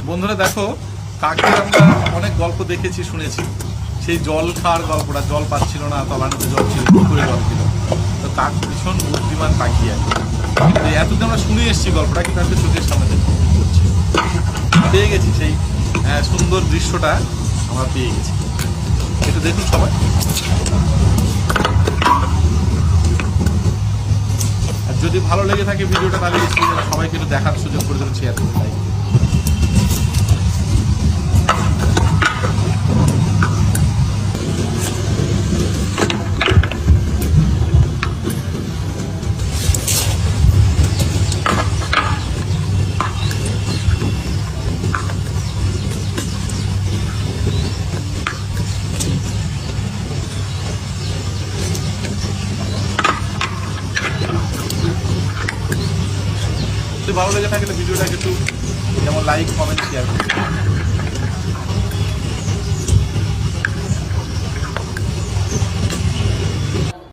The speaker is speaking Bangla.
বন্ধুরা দেখো, কাকের আমরা অনেক গল্প দেখেছি, শুনেছি। সেই জল খাওয়ার গল্পটা, জল পাচ্ছিল না, তলানিতে জল ছিল, পুকুরে জল ছিল। তো কাক ভীষণ বুদ্ধিমান পাখি আর কি। এতদিন আমরা শুনে এসেছি গল্পটা, কিন্তু আজকে চোখের সামনে করছি, পেয়ে গেছি সেই সুন্দর দৃশ্যটা আমরা পেয়ে গেছি। একটু দেখুন সবাই। আর যদি ভালো লেগে থাকে ভিডিওটা, তাহলে সবাইকে একটু দেখার সুযোগ করে দেবেন, শেয়ার করে লাইক। যদি ভালো লেগে থাকে ভিডিওটাকে একটু যেমন লাইক, কমেন্ট, শেয়ার করুন।